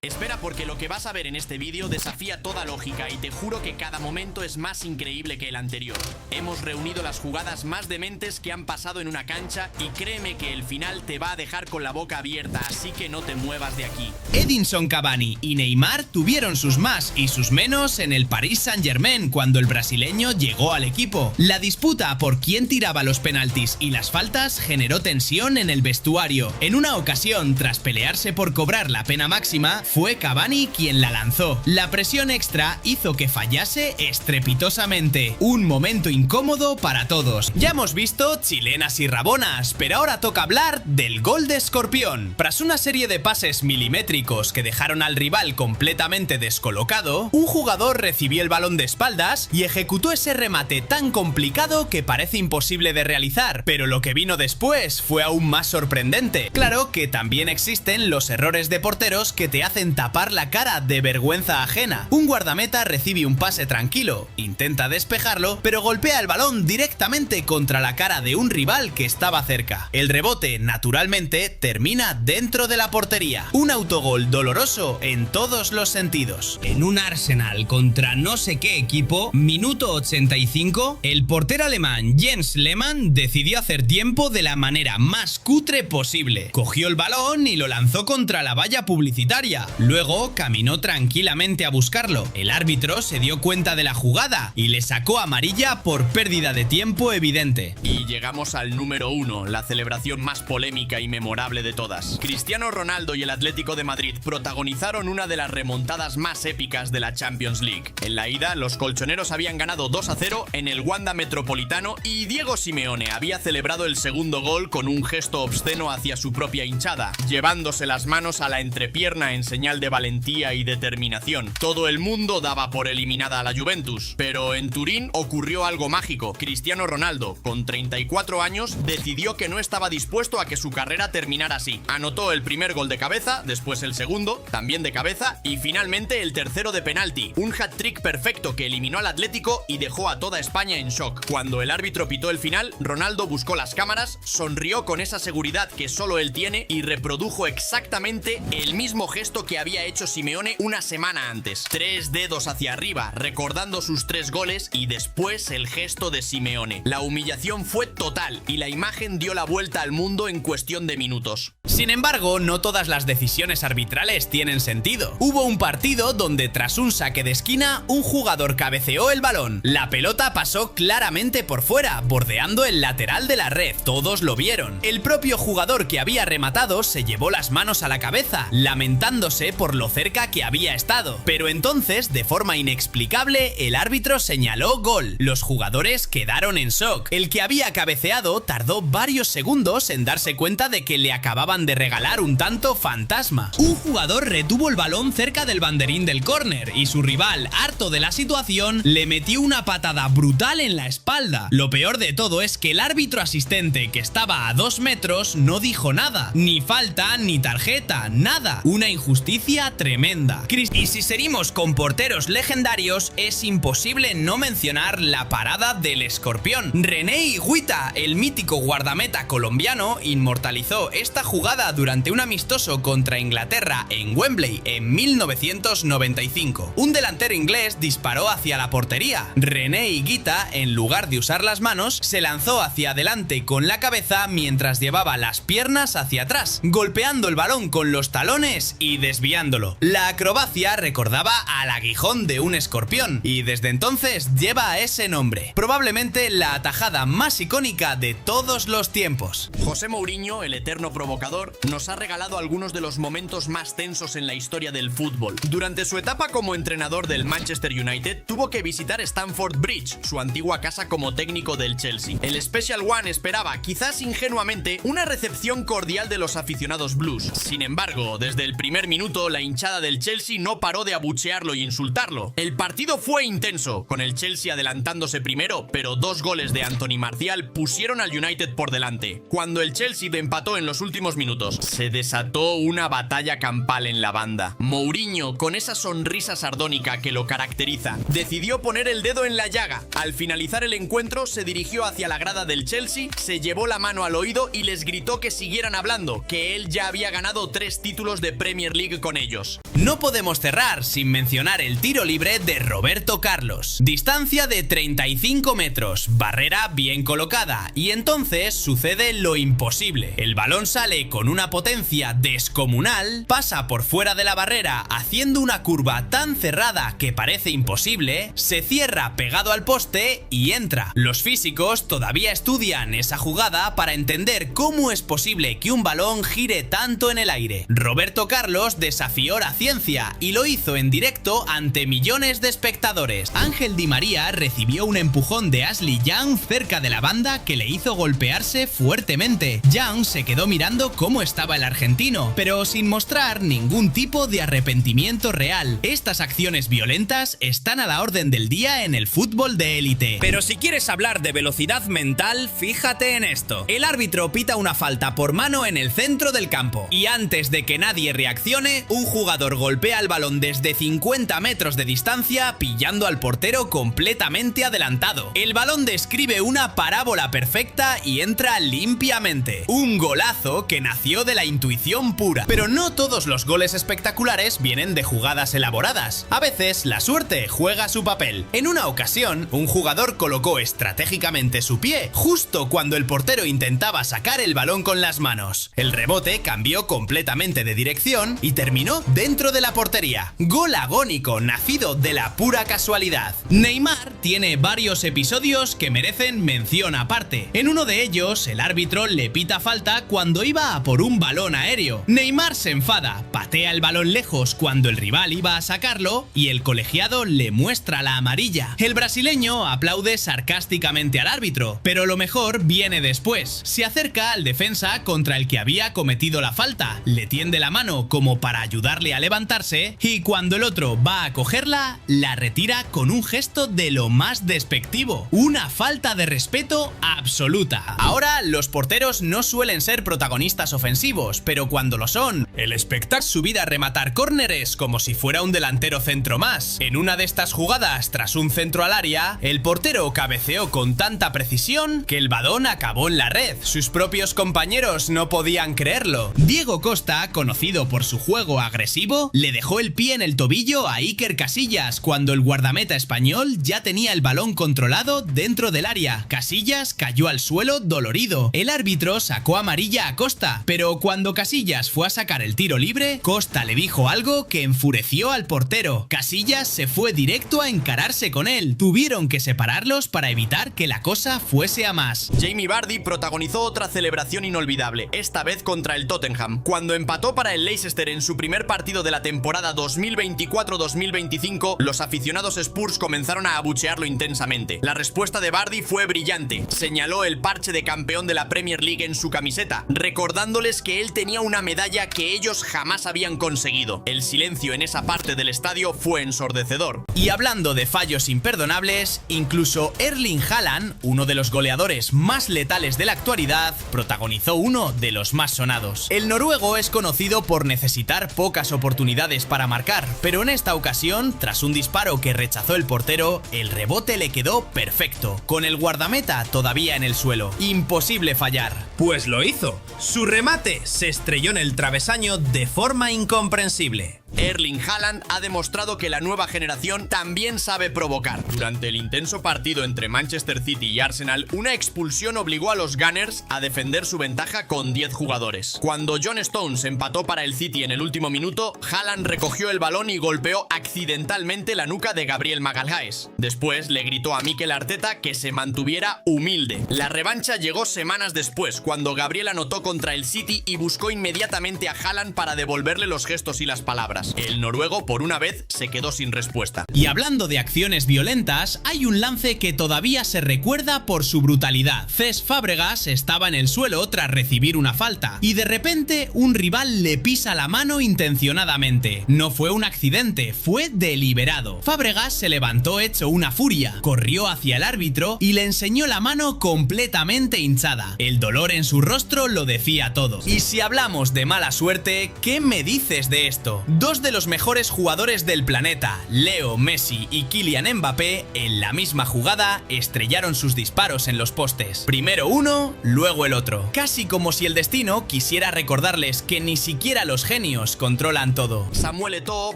Espera, porque lo que vas a ver en este vídeo desafía toda lógica y te juro que cada momento es más increíble que el anterior. Hemos reunido las jugadas más dementes que han pasado en una cancha y créeme que el final te va a dejar con la boca abierta, así que no te muevas de aquí. Edinson Cavani y Neymar tuvieron sus más y sus menos en el Paris Saint-Germain cuando el brasileño llegó al equipo. La disputa por quién tiraba los penaltis y las faltas generó tensión en el vestuario. En una ocasión, tras pelearse por cobrar la pena máxima, fue Cavani quien la lanzó. La presión extra hizo que fallase estrepitosamente. Un momento incómodo para todos. Ya hemos visto chilenas y rabonas, pero ahora toca hablar del gol de Escorpión. Tras una serie de pases milimétricos que dejaron al rival completamente descolocado, un jugador recibió el balón de espaldas y ejecutó ese remate tan complicado que parece imposible de realizar, pero lo que vino después fue aún más sorprendente. Claro que también existen los errores de porteros que te hacen tapar la cara de vergüenza ajena. Un guardameta recibe un pase tranquilo, intenta despejarlo, pero golpea el balón directamente contra la cara de un rival que estaba cerca. El rebote, naturalmente, termina dentro de la portería. Un autogol doloroso en todos los sentidos. En un Arsenal contra no sé qué equipo, minuto 85, el portero alemán Jens Lehmann decidió hacer tiempo de la manera más cutre posible. Cogió el balón y lo lanzó contra la valla publicitaria. Luego caminó tranquilamente a buscarlo. El árbitro se dio cuenta de la jugada y le sacó amarilla por pérdida de tiempo evidente. Y llegamos al número 1, la celebración más polémica y memorable de todas. Cristiano Ronaldo y el Atlético de Madrid protagonizaron una de las remontadas más épicas de la Champions League. En la ida, los colchoneros habían ganado 2-0 en el Wanda Metropolitano y Diego Simeone había celebrado el segundo gol con un gesto obsceno hacia su propia hinchada, llevándose las manos a la entrepierna en señal de valentía y determinación. Todo el mundo daba por eliminada a la Juventus, pero en Turín ocurrió algo mágico. Cristiano Ronaldo, con 34 años, decidió que no estaba dispuesto a que su carrera terminara así. Anotó el primer gol de cabeza, después el segundo, también de cabeza, y finalmente el tercero de penalti. Un hat-trick perfecto que eliminó al Atlético y dejó a toda España en shock. Cuando el árbitro pitó el final, Ronaldo buscó las cámaras, sonrió con esa seguridad que solo él tiene y reprodujo exactamente el mismo gesto que había hecho Simeone una semana antes. 3 dedos hacia arriba, recordando sus 3 goles y después el gesto de Simeone. La humillación fue total y la imagen dio la vuelta al mundo en cuestión de minutos. Sin embargo, no todas las decisiones arbitrales tienen sentido. Hubo un partido donde tras un saque de esquina, un jugador cabeceó el balón. La pelota pasó claramente por fuera, bordeando el lateral de la red. Todos lo vieron. El propio jugador que había rematado se llevó las manos a la cabeza, lamentándose por lo cerca que había estado. Pero entonces, de forma inexplicable, el árbitro señaló gol. Los jugadores quedaron en shock. El que había cabeceado tardó varios segundos en darse cuenta de que le acababan de regalar un tanto fantasma. Un jugador retuvo el balón cerca del banderín del córner y su rival, harto de la situación, le metió una patada brutal en la espalda. Lo peor de todo es que el árbitro asistente, que estaba a 2 metros, no dijo nada. Ni falta, ni tarjeta, nada. Una injusticia tremenda. Y si seguimos con porteros legendarios, es imposible no mencionar la parada del Escorpión. René Higuita, el mítico guardameta colombiano, inmortalizó esta jugada durante un amistoso contra Inglaterra en Wembley en 1995. Un delantero inglés disparó hacia la portería. René Higuita, en lugar de usar las manos, se lanzó hacia adelante con la cabeza mientras llevaba las piernas hacia atrás, golpeando el balón con los talones y desviándolo. La acrobacia recordaba al aguijón de un escorpión y desde entonces lleva ese nombre. Probablemente la atajada más icónica de todos los tiempos. José Mourinho, el eterno provocador, nos ha regalado algunos de los momentos más tensos en la historia del fútbol. Durante su etapa como entrenador del Manchester United, tuvo que visitar Stamford Bridge, su antigua casa como técnico del Chelsea. El Special One esperaba, quizás ingenuamente, una recepción cordial de los aficionados blues. Sin embargo, desde el primer minuto, la hinchada del Chelsea no paró de abuchearlo y insultarlo. El partido fue intenso, con el Chelsea adelantándose primero, pero 2 goles de Anthony Martial pusieron al United por delante. Cuando el Chelsea empató en los últimos minutos, se desató una batalla campal en la banda. Mourinho, con esa sonrisa sardónica que lo caracteriza, decidió poner el dedo en la llaga. Al finalizar el encuentro, se dirigió hacia la grada del Chelsea, se llevó la mano al oído y les gritó que siguieran hablando, que él ya había ganado 3 títulos de Premier League League con ellos. No podemos cerrar sin mencionar el tiro libre de Roberto Carlos. Distancia de 35 metros, barrera bien colocada, y entonces sucede lo imposible. El balón sale con una potencia descomunal, pasa por fuera de la barrera haciendo una curva tan cerrada que parece imposible, se cierra pegado al poste y entra. Los físicos todavía estudian esa jugada para entender cómo es posible que un balón gire tanto en el aire. Roberto Carlos desafió la ciencia y lo hizo en directo ante millones de espectadores. Ángel Di María recibió un empujón de Ashley Young cerca de la banda que le hizo golpearse fuertemente. Young se quedó mirando cómo estaba el argentino, pero sin mostrar ningún tipo de arrepentimiento real. Estas acciones violentas están a la orden del día en el fútbol de élite. Pero si quieres hablar de velocidad mental, fíjate en esto. El árbitro pita una falta por mano en el centro del campo y antes de que nadie reaccione, un jugador golpea el balón desde 50 metros de distancia, pillando al portero completamente adelantado. El balón describe una parábola perfecta y entra limpiamente. Un golazo que nació de la intuición pura. Pero no todos los goles espectaculares vienen de jugadas elaboradas. A veces la suerte juega su papel. En una ocasión, un jugador colocó estratégicamente su pie justo cuando el portero intentaba sacar el balón con las manos. El rebote cambió completamente de dirección y terminó dentro de la portería. Gol agónico nacido de la pura casualidad. Neymar tiene varios episodios que merecen mención aparte. En uno de ellos, el árbitro le pita falta cuando iba a por un balón aéreo. Neymar se enfada, patea el balón lejos cuando el rival iba a sacarlo y el colegiado le muestra la amarilla. El brasileño aplaude sarcásticamente al árbitro, pero lo mejor viene después. Se acerca al defensa contra el que había cometido la falta, le tiende la mano como para ayudarle a levantarse y cuando el otro va a cogerla, la retira con un gesto de lo más despectivo. Una falta de respeto absoluta. Ahora, los porteros no suelen ser protagonistas ofensivos, pero cuando lo son, el espectáculo subida a rematar córneres como si fuera un delantero centro más. En una de estas jugadas, tras un centro al área, el portero cabeceó con tanta precisión que el balón acabó en la red. Sus propios compañeros no podían creerlo. Diego Costa, conocido por su juego agresivo, le dejó el pie en el tobillo a Iker Casillas cuando el guardameta español ya tenía el balón controlado dentro del área. Casillas cayó al suelo dolorido. El árbitro sacó amarilla a Costa, pero cuando Casillas fue a sacar el tiro libre, Costa le dijo algo que enfureció al portero. Casillas se fue directo a encararse con él. Tuvieron que separarlos para evitar que la cosa fuese a más. Jamie Vardy protagonizó otra celebración inolvidable, esta vez contra el Tottenham. Cuando empató para el Leicester en su primer partido de la temporada 2024-2025, los aficionados Spurs comenzaron a abuchearlo intensamente. La respuesta de Vardy fue brillante. Señaló el parche de campeón de la Premier League en su camiseta, recordándoles que él tenía una medalla que ellos jamás habían conseguido. El silencio en esa parte del estadio fue ensordecedor. Y hablando de fallos imperdonables, incluso Erling Haaland, uno de los goleadores más letales de la actualidad, protagonizó uno de los más sonados. El noruego es conocido por necesitar pocas oportunidades para marcar, pero en esta ocasión, tras un disparo que rechazó el portero, el rebote le quedó perfecto, con el guardameta todavía en el suelo. Imposible fallar. Pues lo hizo. Su remate se estrelló en el travesaño de forma incomprensible. Erling Haaland ha demostrado que la nueva generación también sabe provocar. Durante el intenso partido entre Manchester City y Arsenal, una expulsión obligó a los Gunners a defender su ventaja con 10 jugadores. Cuando John Stones empató para el City en el último minuto, Haaland recogió el balón y golpeó accidentalmente la nuca de Gabriel Magalhaes. Después le gritó a Mikel Arteta que se mantuviera humilde. La revancha llegó semanas después, cuando Gabriel anotó contra el City y buscó inmediatamente a Haaland para devolverle los gestos y las palabras. El noruego, por una vez, se quedó sin respuesta. Y hablando de acciones violentas, hay un lance que todavía se recuerda por su brutalidad. Cesc Fábregas estaba en el suelo tras recibir una falta, y de repente un rival le pisa la mano intencionadamente. No fue un accidente, fue deliberado. Fábregas se levantó hecho una furia, corrió hacia el árbitro y le enseñó la mano completamente hinchada. El dolor en su rostro lo decía todo. Y si hablamos de mala suerte, ¿qué me dices de esto? Dos de los mejores jugadores del planeta, Leo Messi y Kylian Mbappé, en la misma jugada estrellaron sus disparos en los postes. Primero uno, luego el otro. Casi como si el destino quisiera recordarles que ni siquiera los genios controlan todo. Samuel Eto'o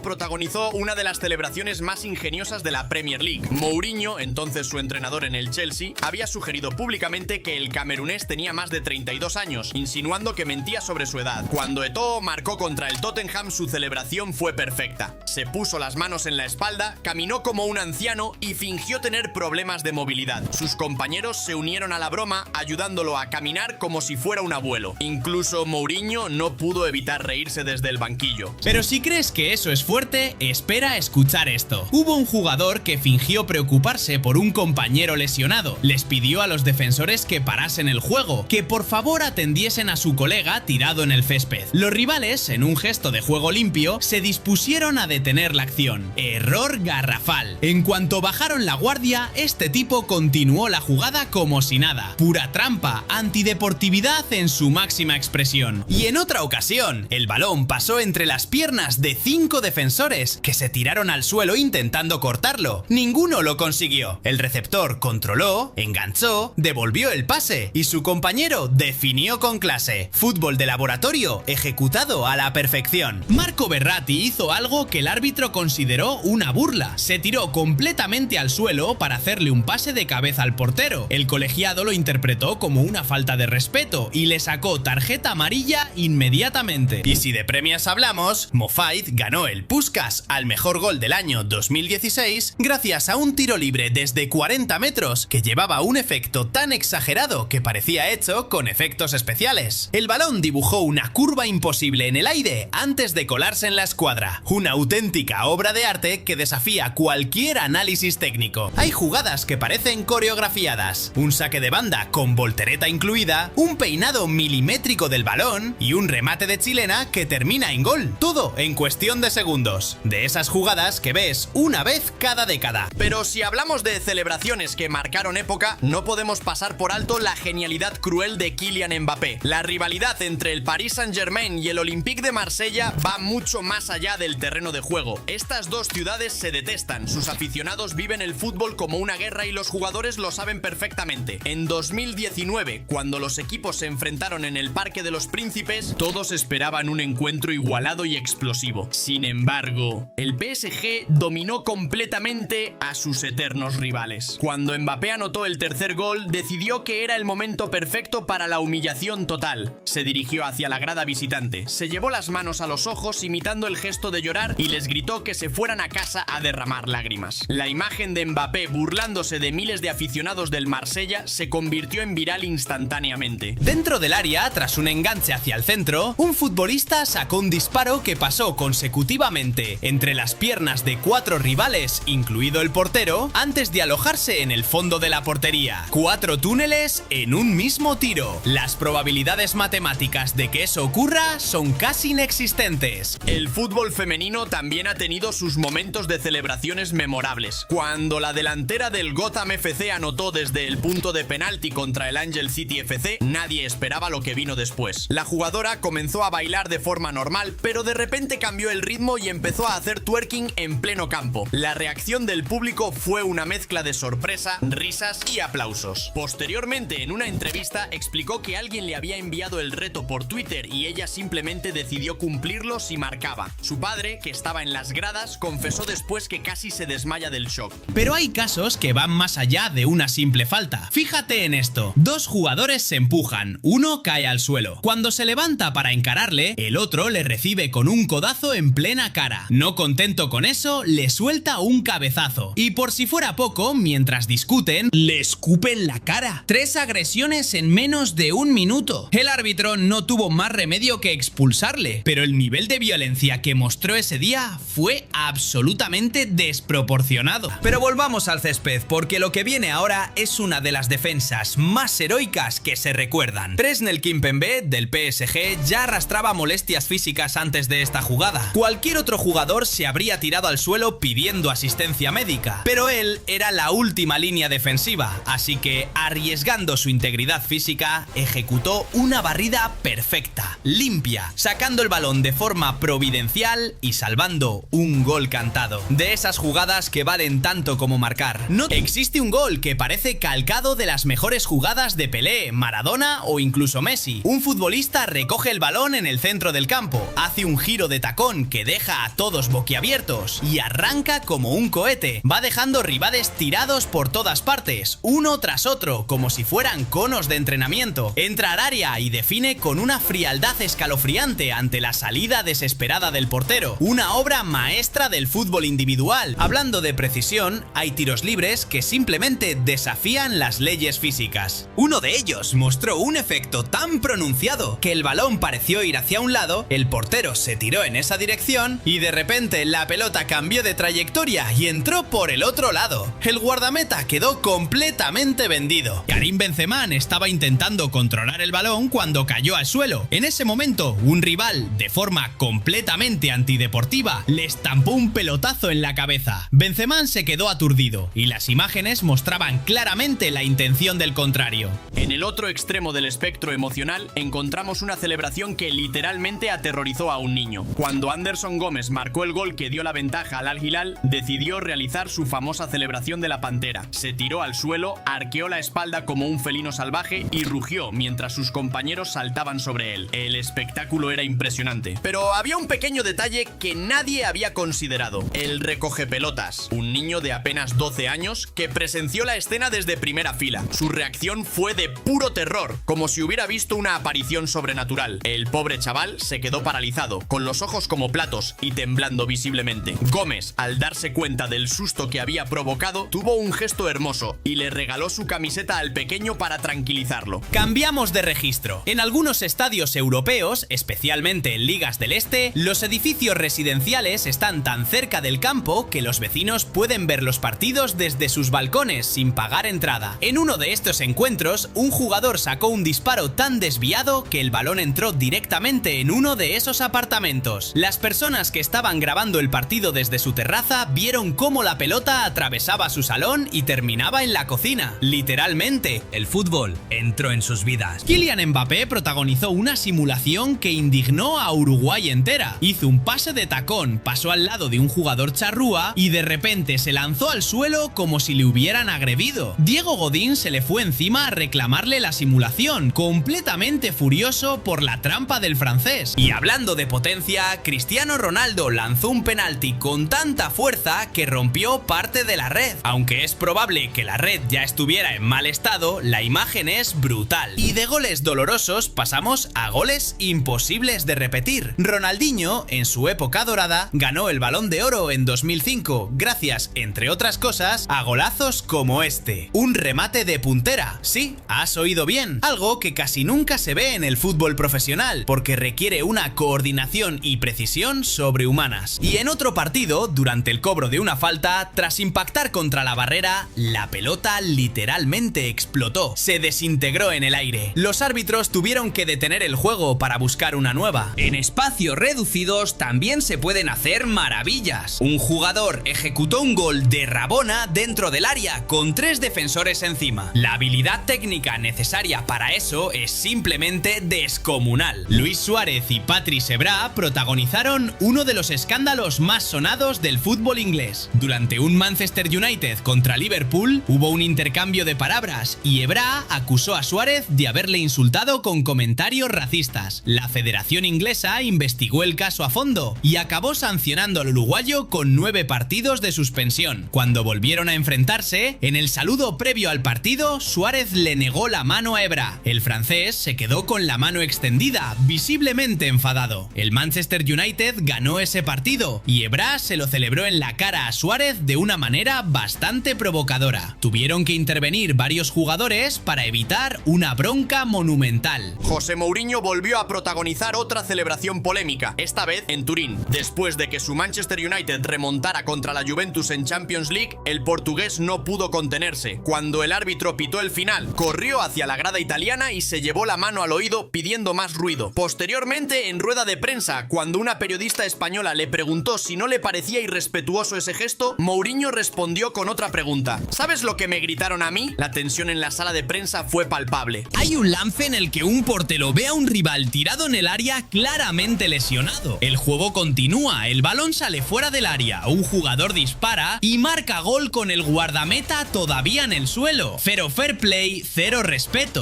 protagonizó una de las celebraciones más ingeniosas de la Premier League. Mourinho, entonces su entrenador en el Chelsea, había sugerido públicamente que el camerunés tenía más de 32 años, insinuando que mentía sobre su edad. Cuando Eto'o marcó contra el Tottenham, su celebración fue perfecta. Se puso las manos en la espalda, caminó como un anciano y fingió tener problemas de movilidad. Sus compañeros se unieron a la broma, ayudándolo a caminar como si fuera un abuelo. Incluso Mourinho no pudo evitar reírse desde el banquillo. Pero si crees que eso es fuerte, espera a escuchar esto. Hubo un jugador que fingió preocuparse por un compañero lesionado. Les pidió a los defensores que parasen el juego, que por favor atendiesen a su colega tirado en el césped. Los rivales, en un gesto de juego limpio, se dispusieron a detener la acción. Error garrafal. En cuanto bajaron la guardia, este tipo continuó la jugada como si nada. Pura trampa, antideportividad en su máxima expresión. Y en otra ocasión, el balón pasó entre las piernas de 5 defensores que se tiraron al suelo intentando cortarlo. Ninguno lo consiguió. El receptor controló, enganchó, devolvió el pase y su compañero definió con clase. Fútbol de laboratorio ejecutado a la perfección. Marco Verratti hizo algo que el árbitro consideró una burla. Se tiró completamente al suelo para hacerle un pase de cabeza al portero. El colegiado lo interpretó como una falta de respeto y le sacó tarjeta amarilla inmediatamente. Y si de premios hablamos, Mo Faith ganó el Puskás al mejor gol del año 2016 gracias a un tiro libre desde 40 metros que llevaba un efecto tan exagerado que parecía hecho con efectos especiales. El balón dibujó una curva imposible en el aire antes de colarse en la escuadra. Una auténtica obra de arte que desafía cualquier análisis técnico. Hay jugadas que parecen coreografiadas, un saque de banda con voltereta incluida, un peinado milimétrico del balón y un remate de chilena que termina en gol. Todo en cuestión de segundos. De esas jugadas que ves una vez cada década. Pero si hablamos de celebraciones que marcaron época, no podemos pasar por alto la genialidad cruel de Kylian Mbappé. La rivalidad entre el Paris Saint-Germain y el Olympique de Marsella va mucho más allá del terreno de juego. Estas dos ciudades se detestan, sus aficionados viven el fútbol como una guerra y los jugadores lo saben perfectamente. En 2019, cuando los equipos se enfrentaron en el Parque de los Príncipes, todos esperaban un encuentro igualado y explosivo. Sin embargo, el PSG dominó completamente a sus eternos rivales. Cuando Mbappé anotó el tercer gol, decidió que era el momento perfecto para la humillación total. Se dirigió hacia la grada visitante, se llevó las manos a los ojos imitando el gesto de llorar y les gritó que se fueran a casa a derramar lágrimas. La imagen de Mbappé burlándose de miles de aficionados del Marsella se convirtió en viral instantáneamente. Dentro del área, tras un enganche hacia el centro, un futbolista sacó un disparo que pasó consecutivamente entre las piernas de 4 rivales, incluido el portero, antes de alojarse en el fondo de la portería. 4 túneles en un mismo tiro. Las probabilidades matemáticas de que eso ocurra son casi inexistentes. El fútbol femenino también ha tenido sus momentos de celebraciones memorables. Cuando la delantera del Gotham FC anotó desde el punto de penalti contra el Angel City FC, nadie esperaba lo que vino después. La jugadora comenzó a bailar de forma normal, pero de repente cambió el ritmo y empezó a hacer twerking en pleno campo. La reacción del público fue una mezcla de sorpresa, risas y aplausos. Posteriormente, en una entrevista, explicó que alguien le había enviado el reto por Twitter y ella simplemente decidió cumplirlo si marcaba. Su padre, que estaba en las gradas, confesó después que casi se desmaya del shock. Pero hay casos que van más allá de una simple falta. Fíjate en esto. 2 jugadores se empujan, uno cae al suelo. Cuando se levanta para encararle, el otro le recibe con un codazo en plena cara. No contento con eso, le suelta un cabezazo. Y por si fuera poco, mientras discuten, le escupen la cara. 3 agresiones en menos de un minuto. El árbitro no tuvo más remedio que expulsarle, pero el nivel de violencia que mostró ese día fue absolutamente desproporcionado. Pero volvamos al césped, porque lo que viene ahora es una de las defensas más heroicas que se recuerdan. Presnel Kimpembe, del PSG, ya arrastraba molestias físicas antes de esta jugada. Cualquier otro jugador se habría tirado al suelo pidiendo asistencia médica, pero él era la última línea defensiva, así que, arriesgando su integridad física, ejecutó una barrida perfecta, limpia, sacando el balón de forma providencial providencial y salvando un gol cantado. De esas jugadas que valen tanto como marcar. No existe un gol que parece calcado de las mejores jugadas de Pelé, Maradona o incluso Messi. Un futbolista recoge el balón en el centro del campo, hace un giro de tacón que deja a todos boquiabiertos y arranca como un cohete. Va dejando rivales tirados por todas partes, uno tras otro, como si fueran conos de entrenamiento. Entra al área y define con una frialdad escalofriante ante la salida desesperada del portero. Una obra maestra del fútbol individual. Hablando de precisión, hay tiros libres que simplemente desafían las leyes físicas. Uno de ellos mostró un efecto tan pronunciado que el balón pareció ir hacia un lado, el portero se tiró en esa dirección y de repente la pelota cambió de trayectoria y entró por el otro lado. El guardameta quedó completamente vendido. Karim Benzema estaba intentando controlar el balón cuando cayó al suelo. En ese momento, un rival, de forma completamente antideportiva, le estampó un pelotazo en la cabeza. Benzema se quedó aturdido y las imágenes mostraban claramente la intención del contrario. En el otro extremo del espectro emocional encontramos una celebración que literalmente aterrorizó a un niño. Cuando Anderson Gómez marcó el gol que dio la ventaja al Al Hilal, decidió realizar su famosa celebración de la pantera. Se tiró al suelo, arqueó la espalda como un felino salvaje y rugió mientras sus compañeros saltaban sobre él. El espectáculo era impresionante. Pero había un pequeño detalle que nadie había considerado: el recogepelotas, un niño de apenas 12 años que presenció la escena desde primera fila. Su reacción fue de puro terror, como si hubiera visto una aparición sobrenatural. El pobre chaval se quedó paralizado, con los ojos como platos y temblando visiblemente. Gómez, al darse cuenta del susto que había provocado, tuvo un gesto hermoso y le regaló su camiseta al pequeño para tranquilizarlo. Cambiamos de registro. En algunos estadios europeos, especialmente en ligas del este, los edificios residenciales están tan cerca del campo que los vecinos pueden ver los partidos desde sus balcones sin pagar entrada. En uno de estos encuentros, un jugador sacó un disparo tan desviado que el balón entró directamente en uno de esos apartamentos. Las personas que estaban grabando el partido desde su terraza vieron cómo la pelota atravesaba su salón y terminaba en la cocina. Literalmente, el fútbol entró en sus vidas. Kylian Mbappé protagonizó una simulación que indignó a Uruguay entera. Hizo un pase de tacón, pasó al lado de un jugador charrúa y de repente se lanzó al suelo como si le hubieran agredido. Diego Godín se le fue encima a reclamarle la simulación, completamente furioso por la trampa del francés. Y hablando de potencia, Cristiano Ronaldo lanzó un penalti con tanta fuerza que rompió parte de la red. Aunque es probable que la red ya estuviera en mal estado, la imagen es brutal. Y de goles dolorosos pasamos a goles imposibles de repetir. Ronaldinho, en su época dorada, ganó el Balón de Oro en 2005, gracias, entre otras cosas, a golazos como este. Un remate de puntera. Sí, has oído bien. Algo que casi nunca se ve en el fútbol profesional, porque requiere una coordinación y precisión sobrehumanas. Y en otro partido, durante el cobro de una falta, tras impactar contra la barrera, la pelota literalmente explotó. Se desintegró en el aire. Los árbitros tuvieron que detener el juego para buscar una nueva. En espacios reducidos también se pueden hacer maravillas. Un jugador ejecutó un gol de rabona dentro del área con 3 defensores encima. La habilidad técnica necesaria para eso es simplemente descomunal. Luis Suárez y Patrice Evra protagonizaron uno de los escándalos más sonados del fútbol inglés. Durante un Manchester United contra Liverpool hubo un intercambio de palabras y Evra acusó a Suárez de haberle insultado con comentarios racistas. La Federación Inglesa investigó el caso a fondo y acabó sancionando al uruguayo con 9 partidos de suspensión. Cuando volvieron a enfrentarse, en el saludo previo al partido, Suárez le negó la mano a Evra. El francés se quedó con la mano extendida, visiblemente enfadado. El Manchester United ganó ese partido y Evra se lo celebró en la cara a Suárez de una manera bastante provocadora. Tuvieron que intervenir varios jugadores para evitar una bronca monumental. José Mourinho volvió a protagonizar otra celebración polémica, esta vez en Turín. Después de que su Manchester United remontara contra la Juventus en Champions League, el portugués no pudo contenerse. Cuando el árbitro pitó el final, corrió hacia la grada italiana y se llevó la mano al oído pidiendo más ruido. Posteriormente, en rueda de prensa, cuando una periodista española le preguntó si no le parecía irrespetuoso ese gesto, Mourinho respondió con otra pregunta: ¿sabes lo que me gritaron a mí? La tensión en la sala de prensa fue palpable. Hay un lance en el que un portero ve a un rival tirado en el área claramente lesionado. parado. El juego continúa, el balón sale fuera del área, un jugador dispara y marca gol con el guardameta todavía en el suelo. Cero fair play, cero respeto.